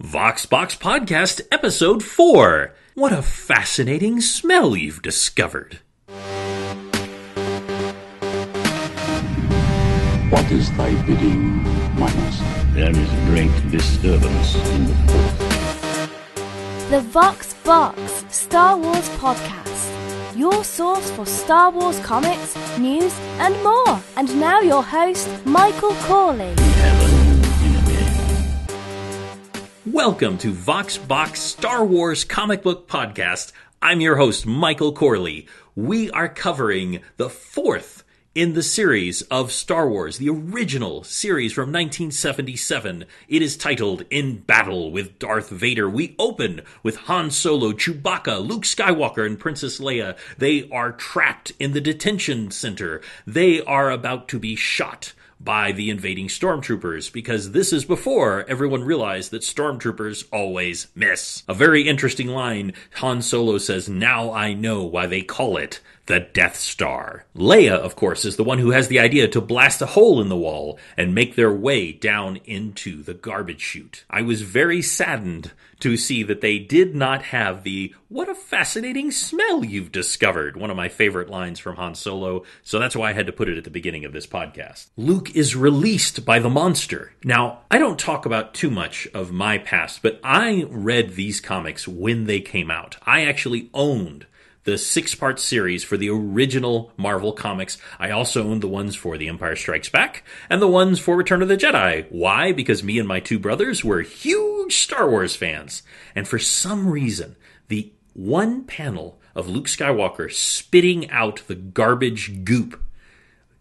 Vox Box Podcast, Episode 4. What a fascinating smell you've discovered. What is thy bidding, my master? There is great disturbance in the force. The Vox Box Star Wars Podcast, your source for Star Wars comics, news, and more. And now your host, Michael Corley. We have a new enemy. Welcome to Vox Box Star Wars Comic Book Podcast. I'm your host, Michael Corley. We are covering the fourth in the series of Star Wars, the original series from 1977. It is titled In Battle with Darth Vader. We open with Han Solo, Chewbacca, Luke Skywalker, and Princess Leia. They are trapped in the detention center. They are about to be shot by the invading stormtroopers, because this is before everyone realized that stormtroopers always miss. A very interesting line, Han Solo says, "Now I know why they call it the Death Star." Leia, of course, is the one who has the idea to blast a hole in the wall and make their way down into the garbage chute. I was very saddened to see that they did not have the "what a fascinating smell you've discovered," one of my favorite lines from Han Solo, so that's why I had to put it at the beginning of this podcast. Luke is released by the monster. Now, I don't talk about too much of my past, but I read these comics when they came out. I actually owned the 6-part series for the original Marvel Comics. I also owned the ones for The Empire Strikes Back and the ones for Return of the Jedi. Why? Because me and my two brothers were huge Star Wars fans. And for some reason, the one panel of Luke Skywalker spitting out the garbage goop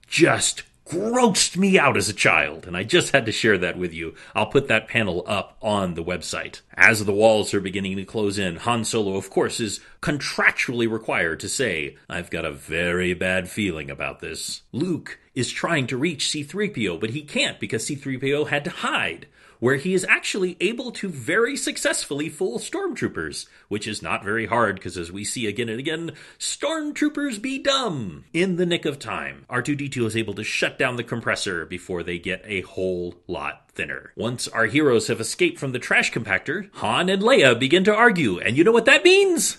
just grossed me out as a child, and I just had to share that with you. I'll put that panel up on the website. As the walls are beginning to close in, Han Solo, of course, is contractually required to say, "I've got a very bad feeling about this." Luke is trying to reach C-3PO, but he can't because C-3PO had to hide, where he is actually able to very successfully fool stormtroopers, which is not very hard because, as we see again and again, stormtroopers be dumb. In the nick of time, R2-D2 is able to shut down the compressor before they get a whole lot thinner. Once our heroes have escaped from the trash compactor, Han and Leia begin to argue, and you know what that means?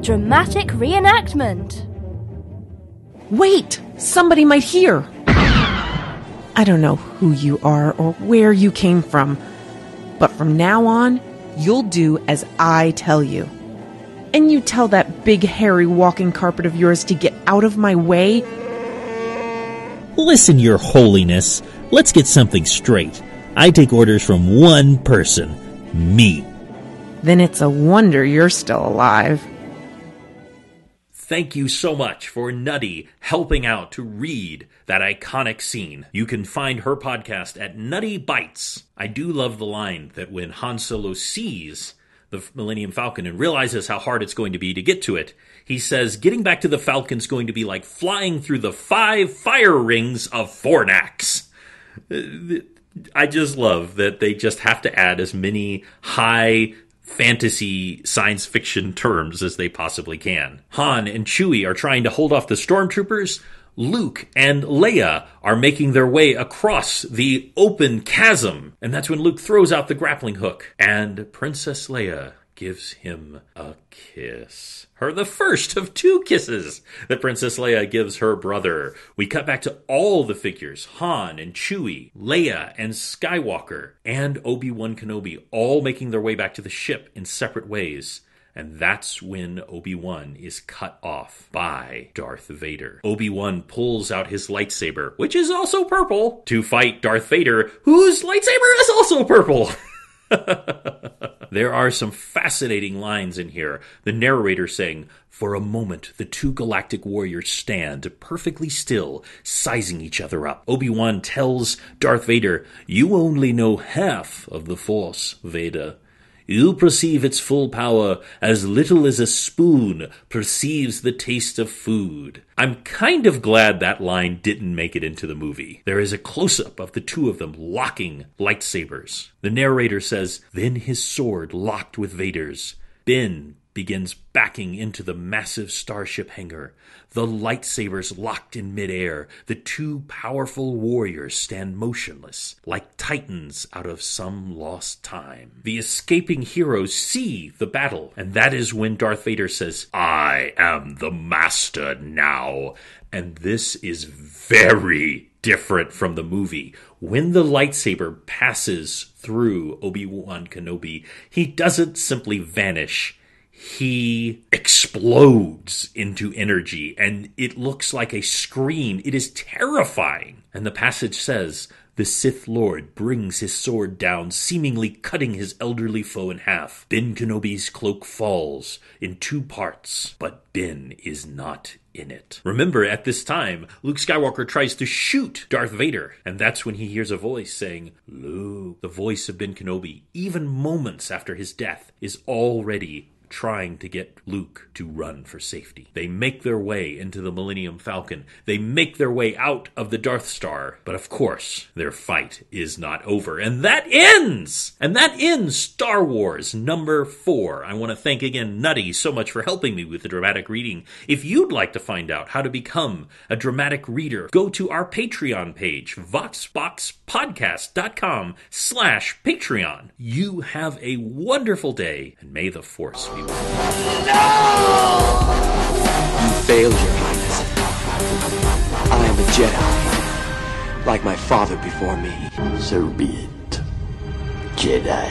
Dramatic reenactment. Wait! Somebody might hear! I don't know who you are or where you came from, but from now on, you'll do as I tell you. And you tell that big hairy walking carpet of yours to get out of my way. Listen, Your Holiness, let's get something straight. I take orders from one person, me. Then it's a wonder you're still alive. Thank you so much for Nutty helping out to read that iconic scene. You can find her podcast at Nutty Bites. I do love the line that when Han Solo sees the Millennium Falcon and realizes how hard it's going to be to get to it, he says, "Getting back to the Falcon's going to be like flying through the 5 fire rings of Fornax." I just love that they just have to add as many high fantasy science fiction terms as they possibly can. Han and Chewie are trying to hold off the stormtroopers. Luke and Leia are making their way across the open chasm. And that's when Luke throws out the grappling hook. And Princess Leia gives him a kiss. The first of 2 kisses that Princess Leia gives her brother. We cut back to all the figures, Han and Chewie, Leia and Skywalker, and Obi-Wan Kenobi, all making their way back to the ship in separate ways. And that's when Obi-Wan is cut off by Darth Vader. Obi-Wan pulls out his lightsaber, which is also purple, to fight Darth Vader, whose lightsaber is also purple. There are some fascinating lines in here. The narrator saying, "For a moment, the 2 galactic warriors stand perfectly still, sizing each other up. Obi-Wan tells Darth Vader, 'You only know half of the Force, Vader. You perceive its full power as little as a spoon perceives the taste of food.'" I'm kind of glad that line didn't make it into the movie. There is a close-up of the 2 of them locking lightsabers. The narrator says, "Then his sword locked with Vader's. Ben begins backing into the massive starship hangar. The lightsabers locked in midair. The two powerful warriors stand motionless, like titans out of some lost time. The escaping heroes see the battle, and that is when Darth Vader says, "I am the master now." And this is very different from the movie. When the lightsaber passes through Obi-Wan Kenobi, he doesn't simply vanish. He explodes into energy, and it looks like a scream. It is terrifying. And the passage says, "The Sith Lord brings his sword down, seemingly cutting his elderly foe in half. Ben Kenobi's cloak falls in 2 parts, but Ben is not in it." Remember, at this time, Luke Skywalker tries to shoot Darth Vader, and that's when he hears a voice saying, "Luke." The voice of Ben Kenobi, even moments after his death, is already trying to get Luke to run for safety. They make their way into the Millennium Falcon. They make their way out of the Death Star. But of course, their fight is not over. And that ends! And that ends Star Wars number 4. I want to thank again Nutty so much for helping me with the dramatic reading. If you'd like to find out how to become a dramatic reader, go to our Patreon page, voxboxpodcast.com/Patreon. You have a wonderful day, and may the Force be with you. You failed, Your Highness. I am a Jedi, like my father before me. So be it, Jedi.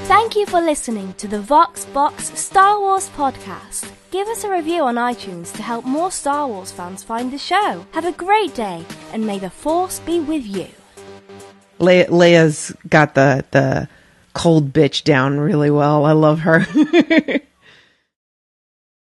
Thank you for listening to the Vox Box Star Wars podcast. Give us a review on iTunes to help more Star Wars fans find the show. Have a great day, and may the Force be with you. Leia's got the cold bitch down really well. I love her.